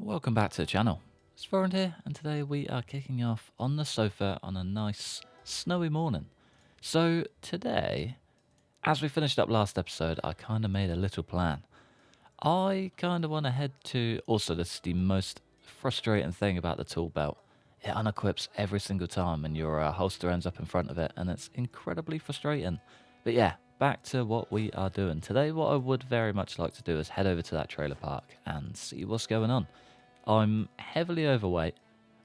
Welcome back to the channel. It's Warren here, and today we are kicking off on the sofa on a nice snowy morning. So today, as we finished up last episode, I kind of made a little plan. I kind of want to head to... Also, this is the most frustrating thing about the tool belt. It unequips every single time and your holster ends up in front of it, and it's incredibly frustrating. But yeah, back to what we are doing. Today, what I would very much like to do is head over to that trailer park and see what's going on. I'm heavily overweight.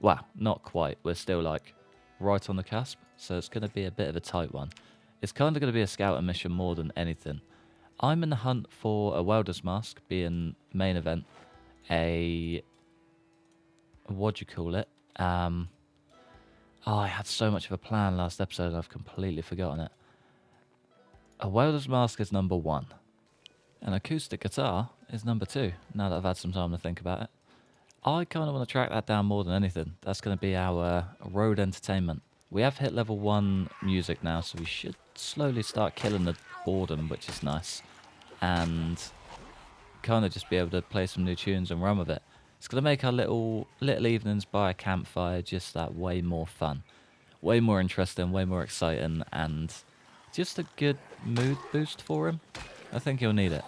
Well, not quite. We're still like right on the cusp, so it's going to be a bit of a tight one. It's kind of going to be a scouting mission more than anything. I'm in the hunt for a welder's mask, being main event. What do you call it? I had so much of a plan last episode, I've completely forgotten it. A welder's mask is number 1. An acoustic guitar is number 2, now that I've had some time to think about it. I kind of want to track that down more than anything. That's going to be our road entertainment. We have hit level 1 music now, so we should slowly start killing the boredom, which is nice. And kind of just be able to play some new tunes and run with it. It's going to make our little evenings by a campfire just that way more fun. Way more interesting, way more exciting, and just a good mood boost for him. I think he'll need it.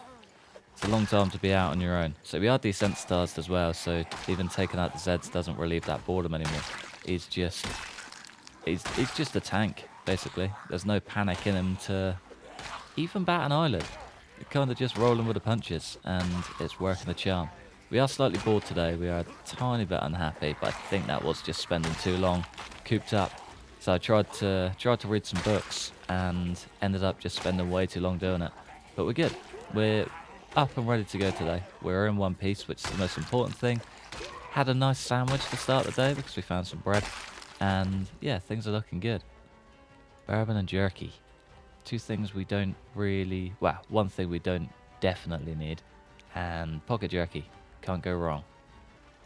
It's a long time to be out on your own. So we are desensitized as well, so even taking out the Zeds doesn't relieve that boredom anymore. He's just a tank, basically. There's no panic in him to even bat an eyelid. You're kind of just rolling with the punches, and it's working a charm. We are slightly bored today. We are a tiny bit unhappy, but I think that was just spending too long cooped up. So I tried to read some books and ended up just spending way too long doing it. But we're good. We're up and ready to go today. We're in one piece, which is the most important thing. Had a nice sandwich to start the day because we found some bread. And yeah, things are looking good. Bourbon and jerky. 2 things we don't really... Well, 1 thing we don't definitely need. And pocket jerky. Can't go wrong.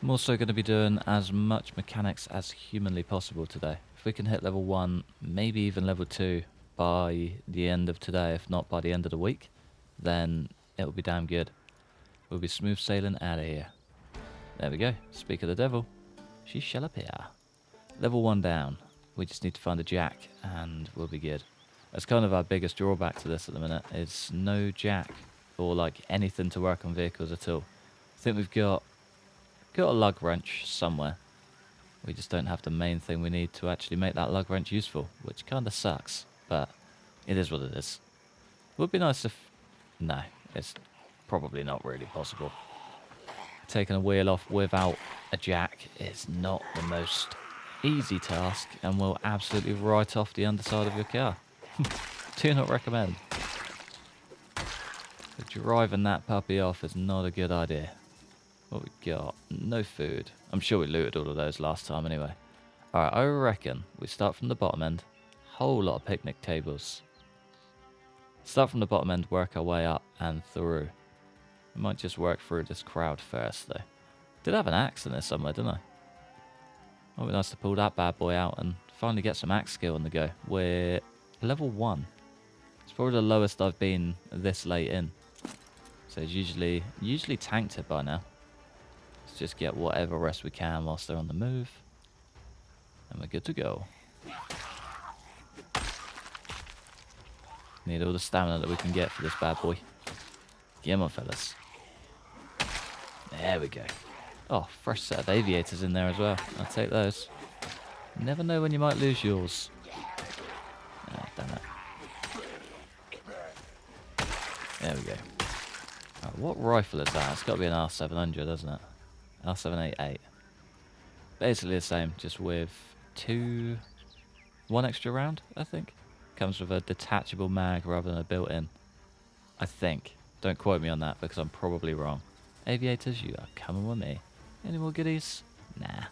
I'm also going to be doing as much mechanics as humanly possible today. If we can hit level 1, maybe even level 2 by the end of today, if not by the end of the week, then it'll be damn good. We'll be smooth sailing out of here. There we go. Speak of the devil, she shall appear. Level 1 down. We just need to find a jack and we'll be good. That's kind of our biggest drawback to this at the minute, is no jack or like anything to work on vehicles at all. I think we've got a lug wrench somewhere. We just don't have the main thing we need to actually make that lug wrench useful, which kind of sucks, but it is what it is. It would be nice if... No, it's probably not really possible. Taking a wheel off without a jack is not the most easy task and will absolutely write off the underside of your car. Do not recommend. Driving that puppy off is not a good idea. What we got? No food. I'm sure we looted all of those last time anyway. Alright, I reckon we start from the bottom end. Whole lot of picnic tables. Start from the bottom end, work our way up and through. We might just work through this crowd first though. Did have an axe in there somewhere, didn't I? Might be nice to pull that bad boy out and finally get some axe skill on the go. We're level 1. It's probably the lowest I've been this late in. So it's usually tanked it by now. Let's just get whatever rest we can whilst they're on the move. And we're good to go. Need all the stamina that we can get for this bad boy. Get on, fellas. There we go. Oh, fresh set of aviators in there as well. I'll take those. Never know when you might lose yours. Ah, damn it. There we go. Right, what rifle is that? It's got to be an R700, doesn't it? R788. Basically the same, just with 1 extra round, I think. Comes with a detachable mag rather than a built-in. I think. Don't quote me on that because I'm probably wrong. Aviators, you are coming with me. Any more goodies? Nah.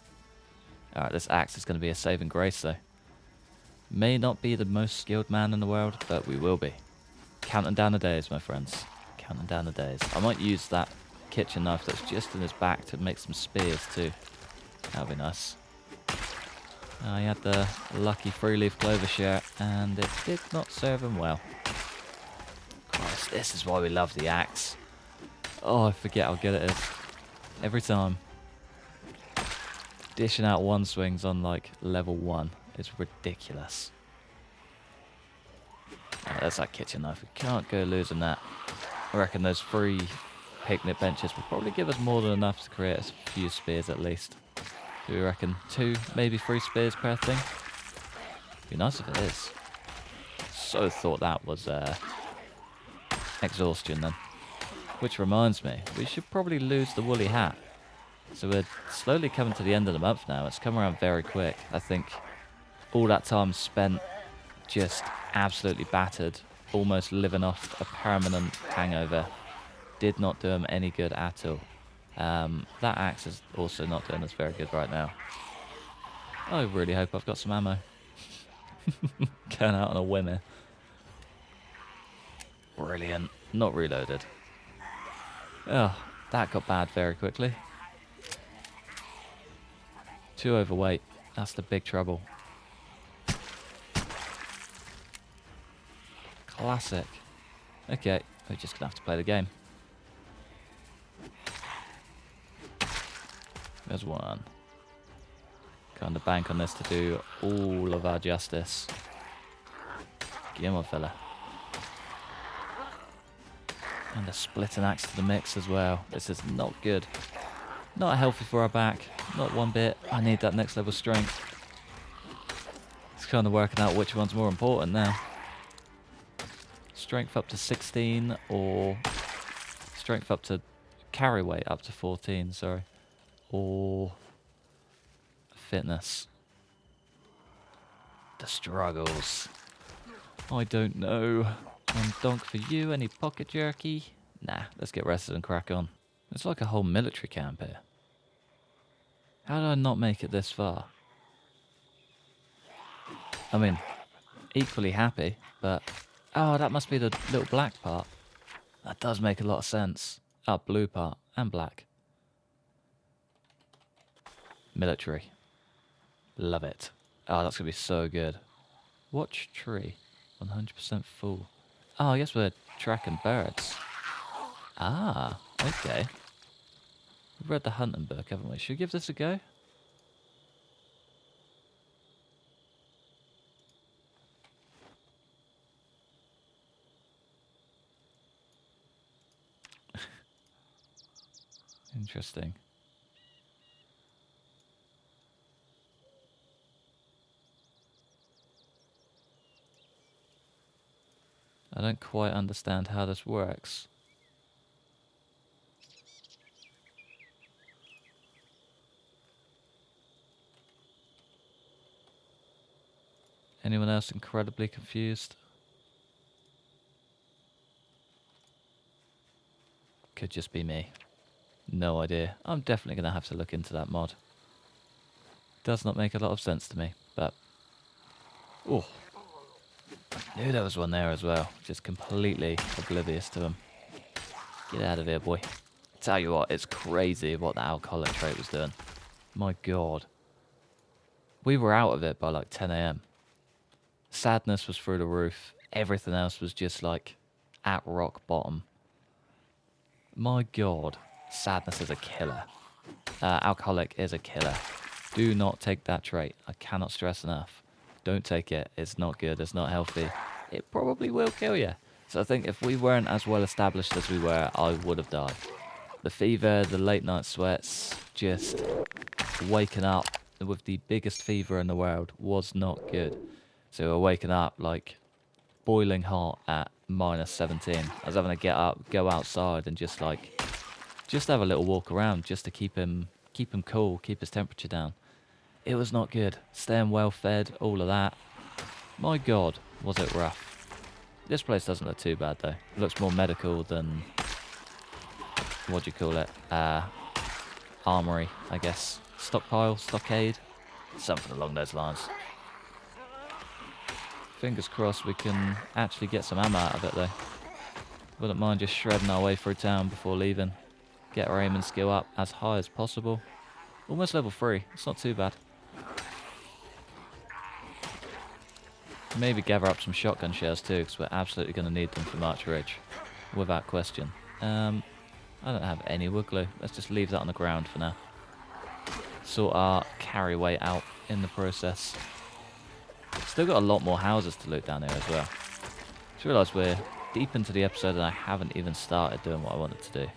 Alright, this axe is going to be a saving grace though. May not be the most skilled man in the world, but we will be. Counting down the days, my friends. Counting down the days. I might use that kitchen knife that's just in his back to make some spears too. That'll be nice. He had the lucky 3-leaf clover shirt, and it did not serve him well. Christ, this is why we love the axe. Oh, I forget how good it is. Every time. Dishing out one swings on like level 1 is ridiculous. Right, there's that kitchen knife. We can't go losing that. I reckon those 3 picnic benches will probably give us more than enough to create a few spears at least. Do we reckon 2, maybe 3 spears per thing? Be nice if it is. So thought that was exhaustion then. Which reminds me, we should probably lose the woolly hat. So we're slowly coming to the end of the month now. It's come around very quick. I think all that time spent just absolutely battered, almost living off a permanent hangover, did not do him any good at all. That axe is also not doing us very good right now. I really hope I've got some ammo. Going out on a whim here. Brilliant. Not reloaded. Oh, that got bad very quickly. Too overweight. That's the big trouble. Classic. Okay, we're just going to have to play the game. There's one. Kind of bank on this to do all of our justice. Get on, fella. And a splitting axe to the mix as well. This is not good. Not healthy for our back. Not one bit. I need that next level strength. It's kind of working out which one's more important now. Strength up to 16 or strength up to carry weight up to 14, sorry. Or fitness. The struggles. I don't know. One donk for you, any pocket jerky? Nah, let's get rested and crack on. It's like a whole military camp here. How did I not make it this far? I mean, equally happy, but... Oh, that must be the little black part. That does make a lot of sense. Oh, blue part and black. Military. Love it. Oh, that's going to be so good. Watch tree. 100% full. Oh, I guess we're tracking birds. Ah, okay. We've read the hunting book, haven't we? Should we give this a go? Interesting. I don't quite understand how this works. Anyone else incredibly confused? Could just be me. No idea. I'm definitely going to have to look into that mod. Does not make a lot of sense to me, but... Oh. I knew there was one there as well. Just completely oblivious to him. Get out of here, boy. Tell you what, it's crazy what the alcoholic trait was doing. My God. We were out of it by like 10 AM. Sadness was through the roof. Everything else was just like at rock bottom. My God. Sadness is a killer. Alcoholic is a killer. Do not take that trait. I cannot stress enough. Don't take it. It's not good. It's not healthy. It probably will kill you. So I think if we weren't as well established as we were, I would have died. The fever, the late night sweats, just waking up with the biggest fever in the world was not good. So we're waking up like boiling hot at -17. I was having to get up, go outside and just have a little walk around just to keep him cool, keep his temperature down. It was not good. Staying well fed, all of that. My God, was it rough. This place doesn't look too bad though. It looks more medical than, what do you call it? Armory, I guess. Stockpile, stockade, something along those lines. Fingers crossed we can actually get some ammo out of it though. Wouldn't mind just shredding our way through town before leaving. Get our aiming skill up as high as possible. Almost level 3, it's not too bad. Maybe gather up some shotgun shells too, because we're absolutely going to need them for March Ridge. Without question. I don't have any wood glue. Let's just leave that on the ground for now. sort our carry weight out in the process. Still got a lot more houses to loot down here as well. Just realised we're deep into the episode and I haven't even started doing what I wanted to do.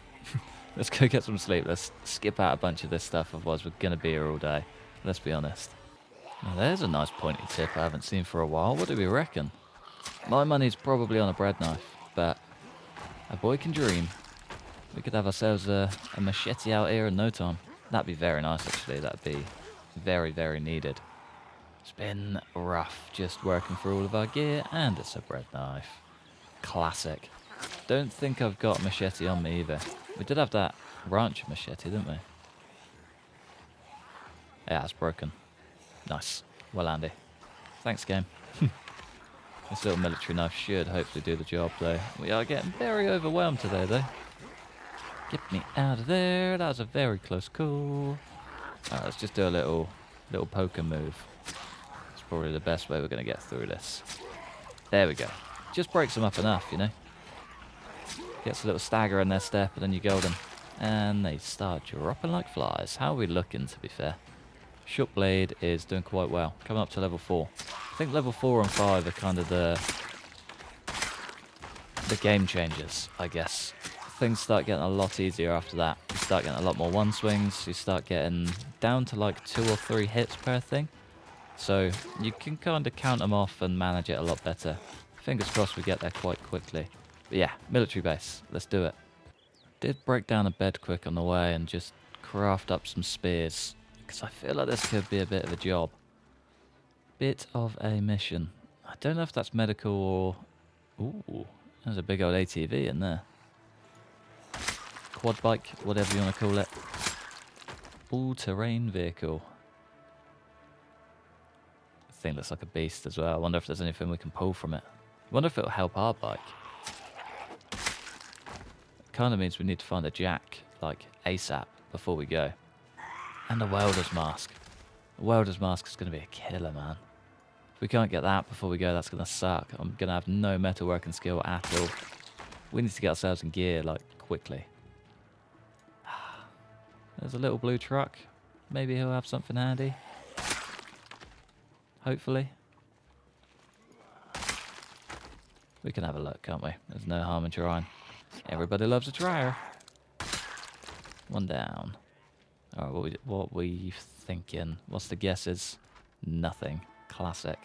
Let's go get some sleep. Let's skip out a bunch of this stuff, otherwise we're going to be here all day. Let's be honest. Now there's a nice pointy tip I haven't seen for a while. What do we reckon? My money's probably on a bread knife, but a boy can dream. We could have ourselves a machete out here in no time. That'd be very nice, actually. That'd be very, very needed. It's been rough just working through all of our gear, and it's a bread knife. Classic. Don't think I've got a machete on me either. We did have that ranch machete, didn't we? Yeah, it's broken. Nice. Well, Andy. Thanks, game. This little military knife should hopefully do the job, though. We are getting very overwhelmed today, though. Get me out of there. That was a very close call. Alright, let's just do a little poker move. It's probably the best way we're going to get through this. There we go. Just breaks them up enough, you know. Gets a little stagger in their step, and then you golden. And they start dropping like flies. How are we looking, to be fair? Short blade is doing quite well. Coming up to level 4. I think level 4 and 5 are kind of the game changers, I guess. Things start getting a lot easier after that. You start getting a lot more one swings. You start getting down to like 2 or 3 hits per thing. So you can kind of count them off and manage it a lot better. Fingers crossed we get there quite quickly. But yeah, military base. Let's do it. Did break down a bed quick on the way and just craft up some spears. Because I feel like this could be a bit of a job. Bit of a mission. I don't know if that's medical or... Ooh, there's a big old ATV in there. Quad bike, whatever you want to call it. All-terrain vehicle. The thing looks like a beast as well. I wonder if there's anything we can pull from it. I wonder if it'll help our bike. It kind of means we need to find a jack, like ASAP, before we go. And a welder's mask. A welder's mask is going to be a killer, man. If we can't get that before we go, that's going to suck. I'm going to have no metalworking skill at all. We need to get ourselves in gear, like, quickly. There's a little blue truck. Maybe he'll have something handy. Hopefully. We can have a look, can't we? There's no harm in trying. Everybody loves a trier. One down. Alright, what we thinking? What's the guesses? Nothing. Classic.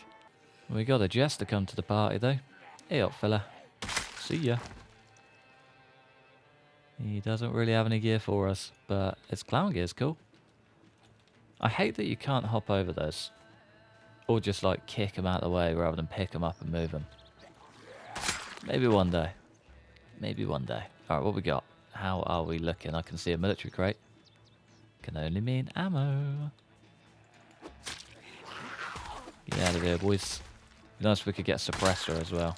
We got a jester come to the party, though. Hey up, fella. See ya. He doesn't really have any gear for us, but his clown gear's cool. I hate that you can't hop over those. Or just, like, kick them out of the way rather than pick them up and move them. Maybe one day. Maybe one day. Alright, what we got? How are we looking? I can see a military crate. Can only mean ammo. Get out of here, boys. Be nice if we could get a suppressor as well.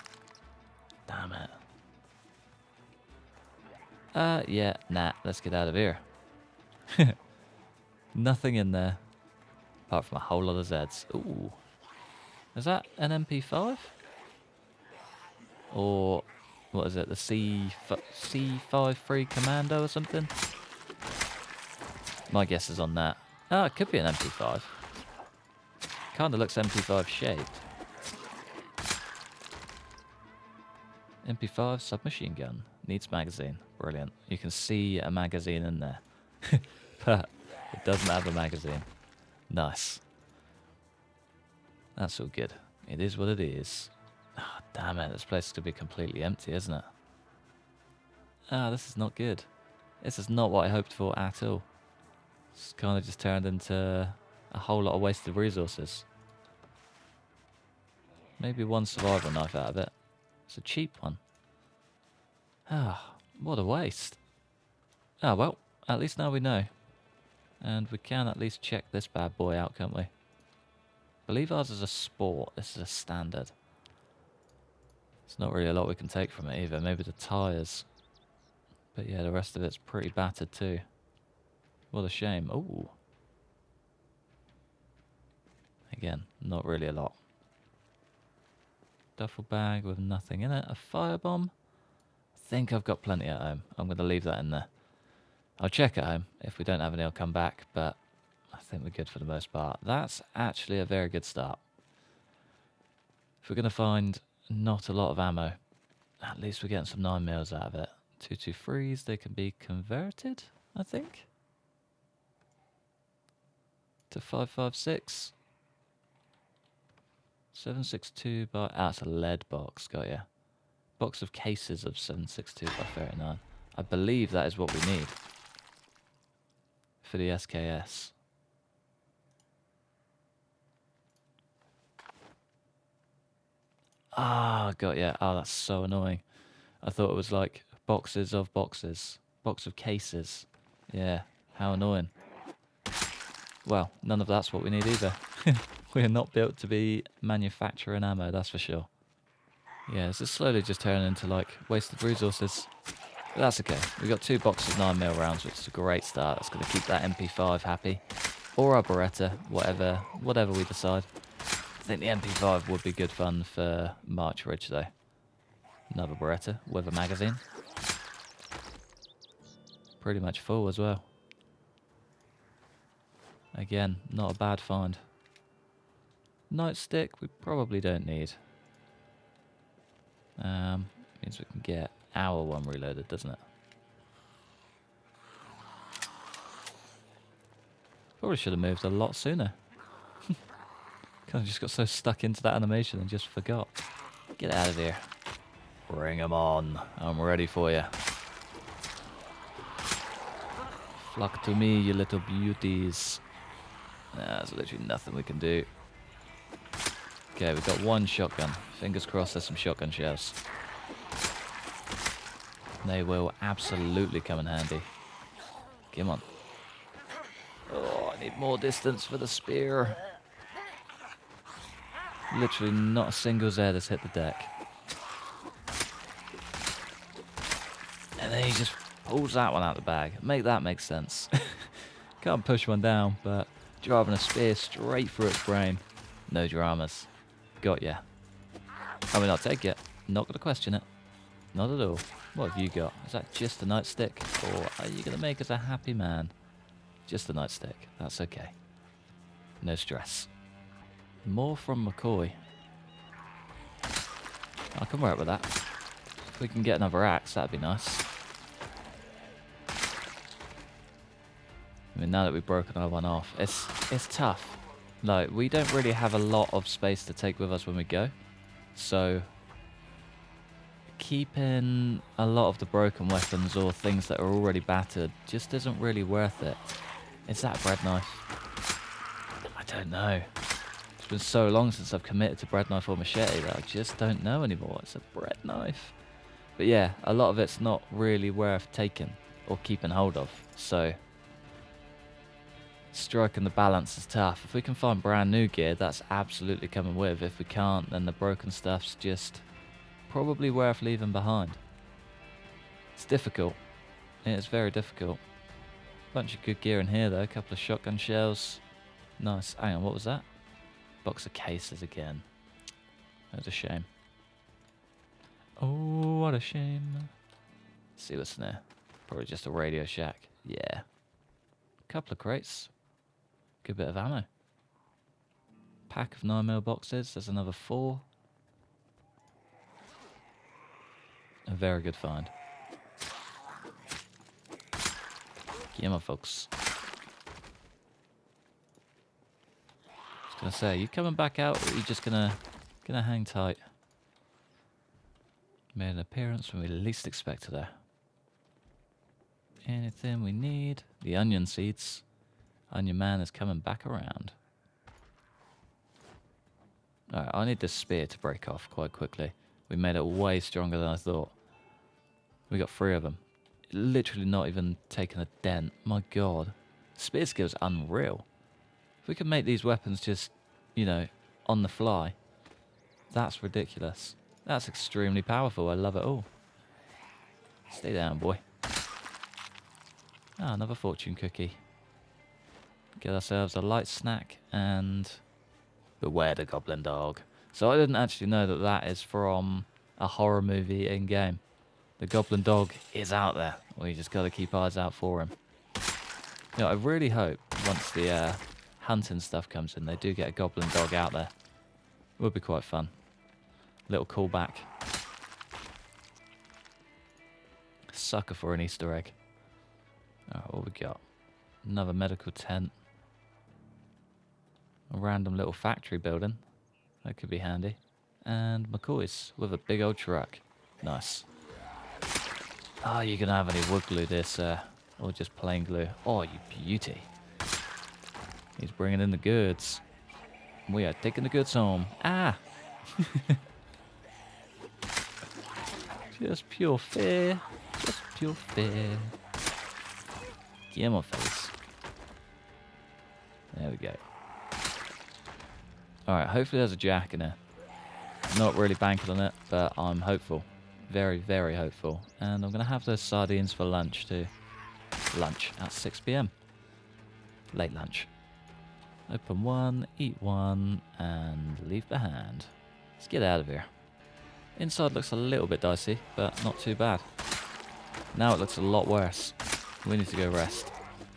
Damn it. Yeah, nah, let's get out of here. Nothing in there. Apart from a whole lot of Zeds. Ooh. Is that an MP5? Or, what is it, the C53 Commando or something? My guess is on that. Oh, it could be an MP5. Kinda looks MP5 shaped. MP5 submachine gun. Needs magazine. Brilliant. You can see a magazine in there. But it doesn't have a magazine. Nice. That's all good. It is what it is. Oh, damn it. This place is going to be completely empty, isn't it? Ah, this is not good. This is not what I hoped for at all. It's kind of just turned into a whole lot of wasted resources. Maybe one survival knife out of it. It's a cheap one. Ah, what a waste. Ah, well, at least now we know. And we can at least check this bad boy out, can't we? I believe ours is a sport. This is a standard. It's not really a lot we can take from it either. Maybe the tyres. But yeah, the rest of it's pretty battered too. What a shame. Ooh. Again, not really a lot. Duffel bag with nothing in it. A firebomb. I think I've got plenty at home. I'm going to leave that in there. I'll check at home. If we don't have any, I'll come back. But I think we're good for the most part. That's actually a very good start. If we're going to find not a lot of ammo, at least we're getting some 9mm out of it. 223s, they can be converted, I think, to 5.56. 7.62 by... Ah, it's a lead box, got ya. Box of cases of 7.62 by 39. I believe that is what we need for the SKS. Ah, got ya. Oh, that's so annoying. I thought it was like boxes of boxes. Box of cases. Yeah, how annoying. Well, none of that's what we need either. We're not built to be manufacturing ammo, that's for sure. Yeah, this is slowly just turning into like wasted resources. But that's okay. We've got 2 boxes of 9mm rounds, which is a great start. That's going to keep that MP5 happy. Or our Beretta, whatever we decide. I think the MP5 would be good fun for March Ridge though. Another Beretta with a magazine. Pretty much full as well. Again, not a bad find. Nightstick we probably don't need. Means we can get our one reloaded, doesn't it? Probably should have moved a lot sooner. Kind of just got so stuck into that animation and just forgot. Get out of here. Bring 'em on. I'm ready for you. Flock to me, you little beauties. There's literally nothing we can do. Okay, we've got 1 shotgun. Fingers crossed there's some shotgun shells. They will absolutely come in handy. Come on. Oh, I need more distance for the spear. Literally not a single Zed has hit the deck. And then he just pulls that one out the bag. Make that make sense. Can't push one down, but driving a spear straight through its brain. No dramas. Got ya. I mean, I'll take it. Not going to question it. Not at all. What have you got? Is that just a nightstick? Or are you going to make us a happy man? Just a nightstick. That's okay. No stress. More from McCoy. I can work with that. If we can get another axe, that'd be nice. I mean, now that we've broken our one off, it's tough. Like, we don't really have a lot of space to take with us when we go. So, keeping a lot of the broken weapons or things that are already battered just isn't really worth it. Is that a bread knife? I don't know. It's been so long since I've committed to bread knife or machete that I just don't know anymore. It's a bread knife. But yeah, a lot of it's not really worth taking or keeping hold of. So, striking the balance is tough. If we can find brand new gear, that's absolutely coming with. If we can't, then the broken stuff's just probably worth leaving behind. It's difficult. It's very difficult. Bunch of good gear in here though. A couple of shotgun shells. Nice. Hang on, what was that? Box of cases again. That's a shame. Oh, what a shame. Let's see what's in there. Probably just a Radio Shack. Yeah. Couple of crates. Good bit of ammo. Pack of 9mm boxes. There's another 4. A very good find. Yeah, my folks. Just gonna say, you coming back out, or are you just gonna hang tight? Made an appearance when we least expected her. Anything we need? The onion seeds. Onion Man is coming back around. Alright, I need this spear to break off quite quickly. We made it way stronger than I thought. We got 3 of them. Literally not even taking a dent. My god. Spear skill's unreal. If we can make these weapons just, you know, on the fly, that's ridiculous. That's extremely powerful. I love it all. Stay down, boy. Ah, another fortune cookie. Get ourselves a light snack and beware the goblin dog. So I didn't actually know that that is from a horror movie in game. The goblin dog is out there. We just got to keep eyes out for him. You know, I really hope once the hunting stuff comes in, they do get a goblin dog out there. Would be quite fun. Little callback. Sucker for an Easter egg. Alright, what we got? Another medical tent. A random little factory building. That could be handy. And McCoys with a big old truck. Nice. Oh, you can have any wood glue this, or just plain glue. Oh, you beauty. He's bringing in the goods. We are taking the goods home. Ah! Just pure fear. Just pure fear. Get my face. There we go. Alright, hopefully there's a jack in there. Not really banking on it, but I'm hopeful. Very, very hopeful. And I'm going to have those sardines for lunch too. Lunch at 6 p.m. Late lunch. Open one, eat one, and leave behind. Let's get out of here. Inside looks a little bit dicey, but not too bad. Now it looks a lot worse. We need to go rest.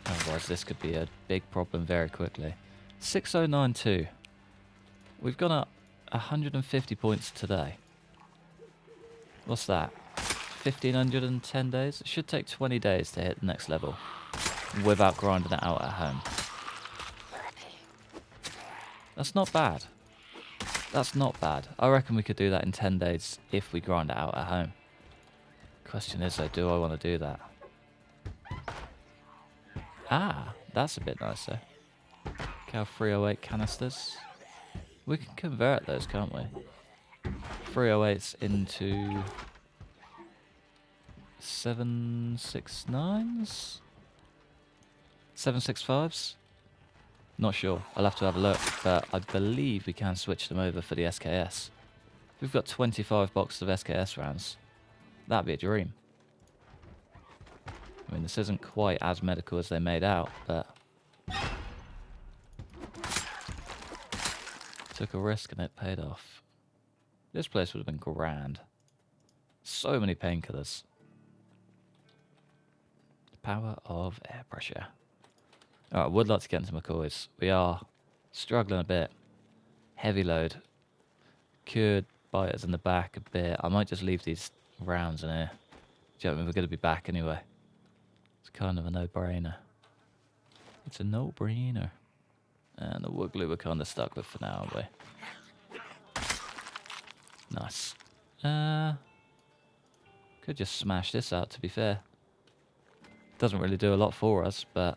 Otherwise this could be a big problem very quickly. 6092. We've gone up 150 points today. What's that? 1510 days? It should take 20 days to hit the next level without grinding it out at home. That's not bad. That's not bad. I reckon we could do that in 10 days if we grind it out at home. Question is though, do I want to do that? Ah, that's a bit nicer. Cal 308 canisters. We can convert those, can't we? 308s into 769s? 765s? Not sure. I'll have to have a look, but I believe we can switch them over for the SKS. We've got 25 boxes of SKS rounds. That'd be a dream. I mean, this isn't quite as medical as they made out, but took a risk and it paid off. This place would have been grand. So many painkillers. The power of air pressure. Alright, I would like to get into McCoys. We are struggling a bit. Heavy load. Could bite us in the back a bit. I might just leave these rounds in here. Do you know what I mean? We're going to be back anyway. It's kind of a no-brainer. It's a no-brainer. And the wood glue we're kind of stuck with for now, aren't we? Nice. Could just smash this out, to be fair. Doesn't really do a lot for us, but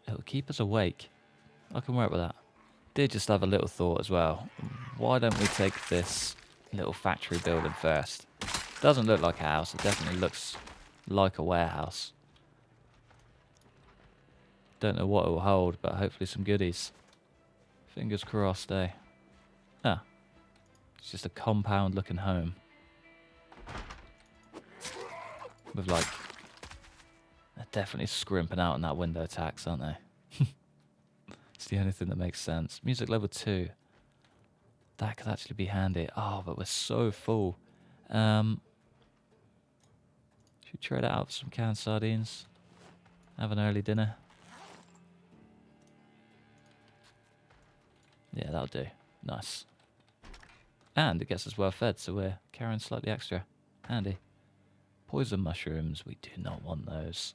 it'll keep us awake. I can work with that. Did just have a little thought as well. Why don't we take this little factory building first? Doesn't look like a house. It definitely looks like a warehouse. Don't know what it will hold, but hopefully some goodies. Fingers crossed, eh? Ah. It's just a compound looking home. With like... They're definitely scrimping out on that window tax, aren't they? It's the only thing that makes sense. Music level 2. That could actually be handy. Oh, but we're so full. Should we trade it out for some canned sardines? Have an early dinner? Yeah, that'll do. Nice. And it gets us well fed, so we're carrying slightly extra. Handy. Poison mushrooms. We do not want those.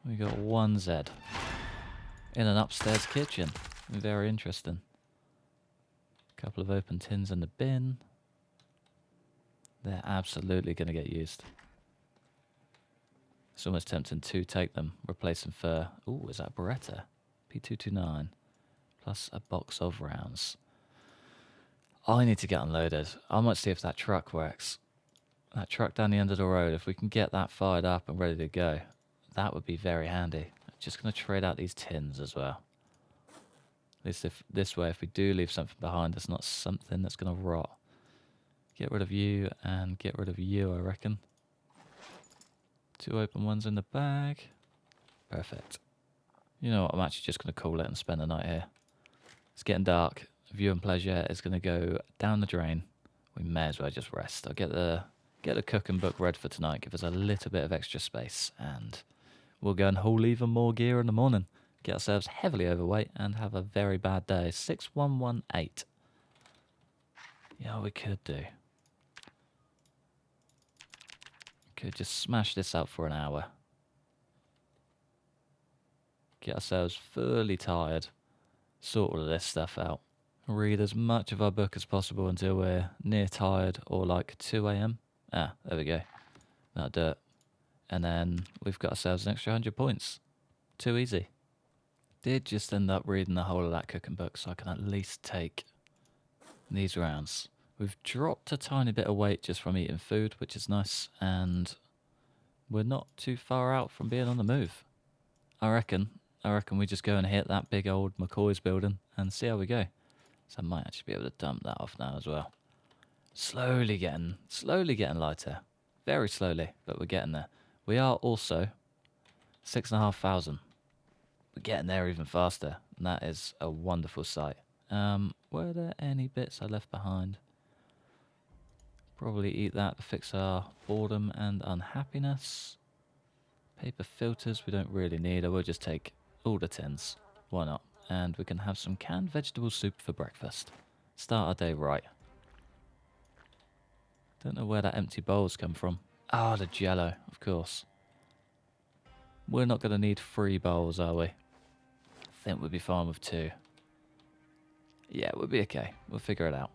We got 1Z. In an upstairs kitchen. Very interesting. A couple of open tins in the bin. They're absolutely going to get used. It's almost tempting to take them, replace them for... Ooh, is that Beretta? P229. Plus a box of rounds. I need to get unloaded. I might see if that truck works. That truck down the end of the road, if we can get that fired up and ready to go, that would be very handy. Just going to trade out these tins as well. At least if this way, if we do leave something behind, it's not something that's going to rot. Get rid of you and get rid of you, I reckon. 2 open ones in the bag. Perfect. You know what, I'm actually just going to call it and spend the night here. It's getting dark. View and pleasure is going to go down the drain. We may as well just rest. I'll get the cooking book read for tonight, give us a little bit of extra space, and we'll go and haul even more gear in the morning. get ourselves heavily overweight, and have a very bad day. 6118. Yeah, we could do. Could just smash this out for an hour. Get ourselves fully tired. Sort all of this stuff out. Read as much of our book as possible until we're near tired, or like 2 AM. Ah, there we go. That'll do it. And then we've got ourselves an extra 100 points. Too easy. Did just end up reading the whole of that cooking book, so I can at least take these rounds. We've dropped a tiny bit of weight just from eating food, which is nice, and we're not too far out from being on the move. I reckon we just go and hit that big old McCoys building and see how we go. So I might actually be able to dump that off now as well. Slowly getting lighter. Very slowly, but we're getting there. We are also 6,500. We're getting there even faster, and that is a wonderful sight. Were there any bits I left behind? Probably eat that to fix our boredom and unhappiness. Paper filters we don't really need. I will just take all the tins. Why not? And we can have some canned vegetable soup for breakfast. Start our day right. Don't know where that empty bowl's come from. Ah, the jello, of course. We're not going to need 3 bowls, are we? I think we'll be fine with 2. Yeah, we'll be okay. We'll figure it out.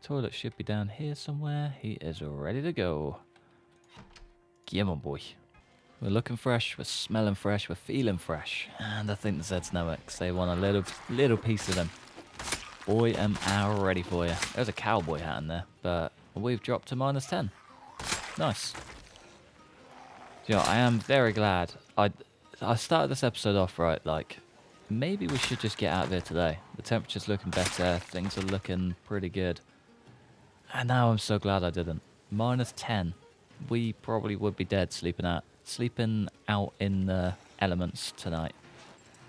Toilet should be down here somewhere. He is ready to go. Come on, boy. We're looking fresh, we're smelling fresh, we're feeling fresh. And I think the Zeds know it, because they want a little piece of them. Boy, am I ready for you. There's a cowboy hat in there, but we've dropped to -10. Nice. Yeah, I am very glad. I started this episode off right, like, maybe we should just get out of here today. The temperature's looking better, things are looking pretty good. And now I'm so glad I didn't. -10. We probably would be dead sleeping out in the elements tonight.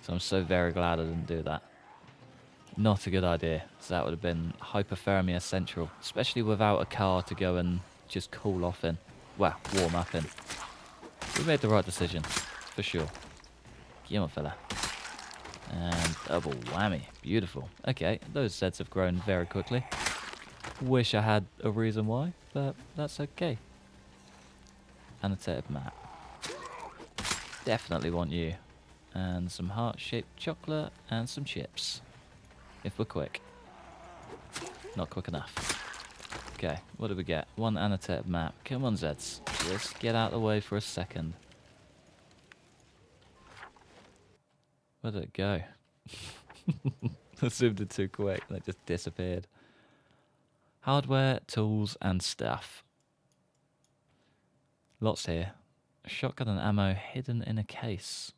So I'm so very glad I didn't do that. Not a good idea. So that would have been hypothermia central, especially without a car to go and just cool off in. Well, warm up in. We made the right decision, for sure. Come on, fella. And double whammy. Beautiful. Okay, those Zeds have grown very quickly. Wish I had a reason why, but that's okay. Annotated map. Definitely want you. And some heart-shaped chocolate and some chips. If we're quick. Not quick enough. Okay, what do we get? 1 annotated map. Come on, Zeds. Just get out of the way for a second. Where did it go? I zoomed in too quick and it just disappeared. Hardware, tools, and stuff. Lots here. Shotgun and ammo hidden in a case.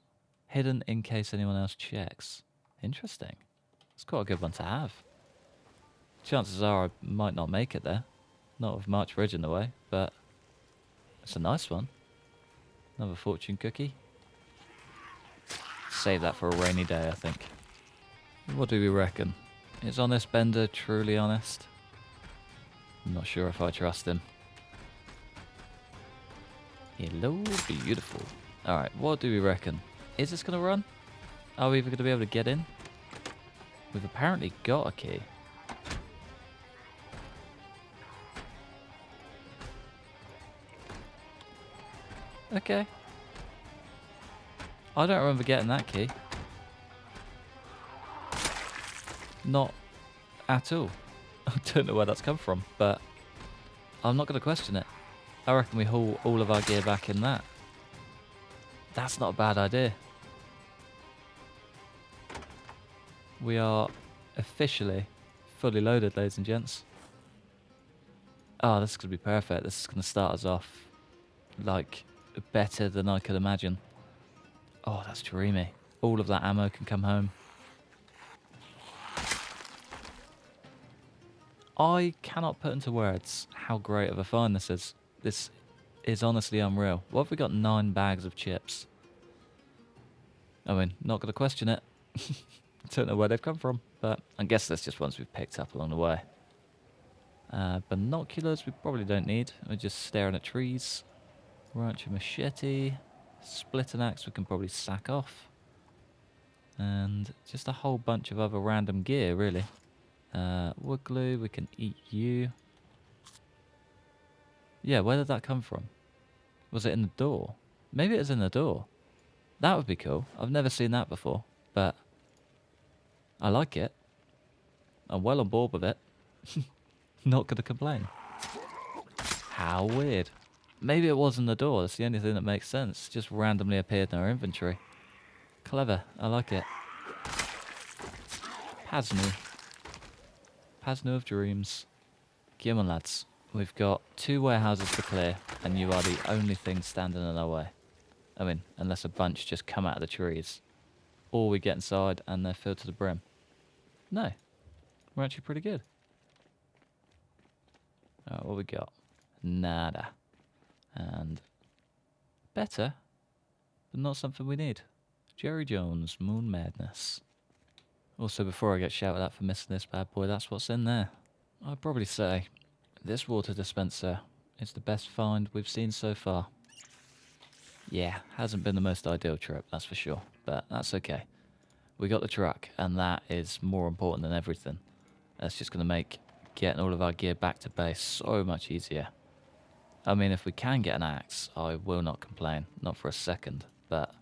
Hidden in case anyone else checks. Interesting. It's quite a good one to have. Chances are I might not make it there. Not with March Ridge in the way, but it's a nice one. Another fortune cookie. Save that for a rainy day, I think. What do we reckon? Is Honest Bender truly honest? I'm not sure if I trust him. Hello, beautiful. Alright, what do we reckon? Is this going to run? Are we even going to be able to get in? We've apparently got a key. Okay. I don't remember getting that key. Not at all. I don't know where that's come from, but I'm not going to question it. I reckon we haul all of our gear back in that. That's not a bad idea. We are officially fully loaded, ladies and gents. Oh, this is going to be perfect. This is going to start us off, like, better than I could imagine. Oh, that's dreamy. All of that ammo can come home. I cannot put into words how great of a find this is. This is honestly unreal. What have we got? 9 bags of chips. I mean, not going to question it. Don't know where they've come from, but I guess that's just ones we've picked up along the way. Binoculars we probably don't need. We're just staring at trees. Rancher machete. Split an axe we can probably sack off. And just a whole bunch of other random gear, really. Wood glue, we can eat you. Yeah, where did that come from? Was it in the door? Maybe it was in the door. That would be cool. I've never seen that before, but I like it. I'm well on board with it. Not going to complain. How weird. Maybe it was in the door. That's the only thing that makes sense. Just randomly appeared in our inventory. Clever. I like it. Pasnu. Pasnu of dreams. Come on, lads. We've got 2 warehouses to clear, and you are the only thing standing in our way. I mean, unless a bunch just come out of the trees. Or we get inside and they're filled to the brim. No. We're actually pretty good. Alright, what we got? Nada. And better, but not something we need. Jerry Jones, Moon Madness. Also, before I get shouted at for missing this bad boy, that's what's in there. I'd probably say this water dispenser is the best find we've seen so far. Yeah, hasn't been the most ideal trip, that's for sure, but that's okay. We got the truck, and that is more important than everything. That's just going to make getting all of our gear back to base so much easier. I mean, if we can get an axe, I will not complain, not for a second, but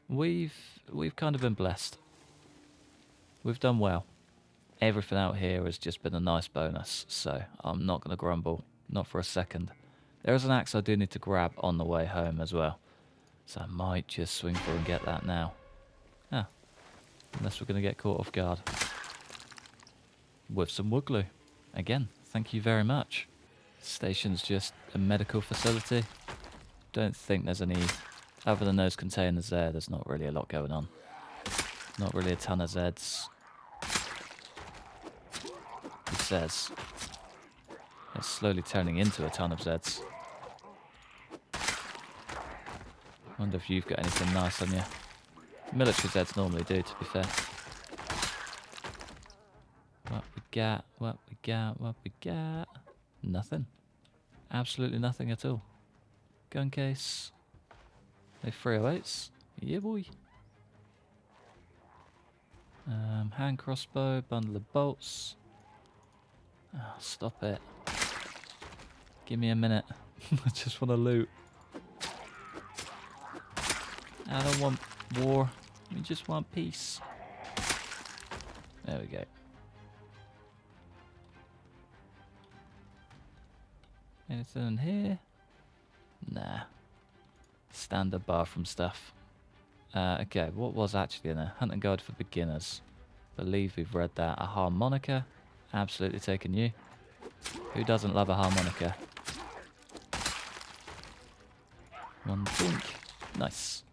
we've kind of been blessed. We've done well. Everything out here has just been a nice bonus, so I'm not going to grumble, not for a second. There is an axe I do need to grab on the way home as well, so I might just swing through and get that now. Ah, unless we're going to get caught off guard. With some wood glue. Again, thank you very much. Station's just a medical facility. Don't think there's any, other than those containers there, there's not really a lot going on. Not really a ton of Zeds. It says it's slowly turning into a ton of Zeds. Wonder if you've got anything nice on you. Military Zeds normally do, to be fair. What we got, what we got, what we got. Nothing. Absolutely nothing at all. Gun case. They 308s. Yeah, boy. Hand crossbow, bundle of bolts. Oh, stop it. Give me a minute. I just want to loot. I don't want war. We just want peace. There we go. Anything in here? Nah. Standard bathroom stuff. Okay, what was actually in there? Hunting Guide for Beginners. Believe we've read that. A harmonica. Absolutely taking you. Who doesn't love a harmonica? One think. Nice.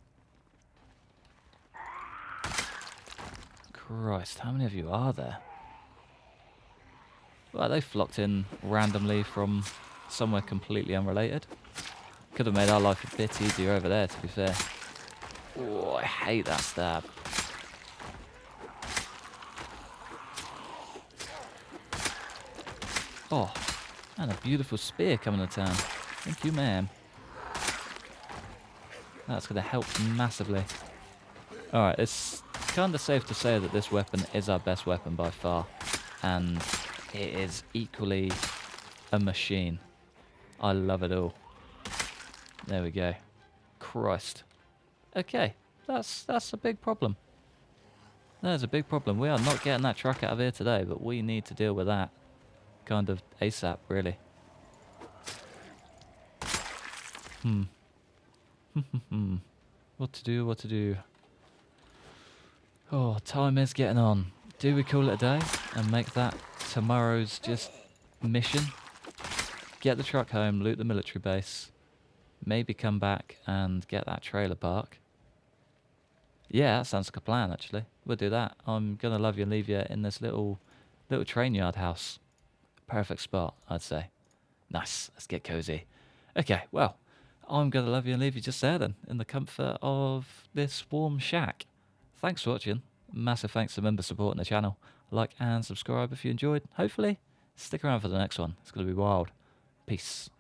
Christ, how many of you are there? Well, they flocked in randomly from somewhere completely unrelated. Could have made our life a bit easier over there, to be fair. Oh, I hate that stab. Oh, and a beautiful spear coming to town. Thank you, ma'am. That's going to help massively. Alright, it's kind of safe to say that this weapon is our best weapon by far. And it is equally a machine. I love it all. There we go. Christ. Okay, that's a big problem. There's a big problem. We are not getting that truck out of here today, but we need to deal with that kind of ASAP, really. What to do, what to do. Oh, time is getting on. Do we call it a day and make that tomorrow's just mission? Get the truck home, loot the military base, maybe come back and get that trailer park. Yeah, that sounds like a plan, actually. We'll do that. I'm going to love you and leave you in this little train yard house. Perfect spot, I'd say. Nice. Let's get cozy. Okay, well, I'm going to love you and leave you just there then, in the comfort of this warm shack. Thanks for watching. Massive thanks to members supporting the channel. Like and subscribe if you enjoyed. Hopefully, stick around for the next one. It's going to be wild. Peace.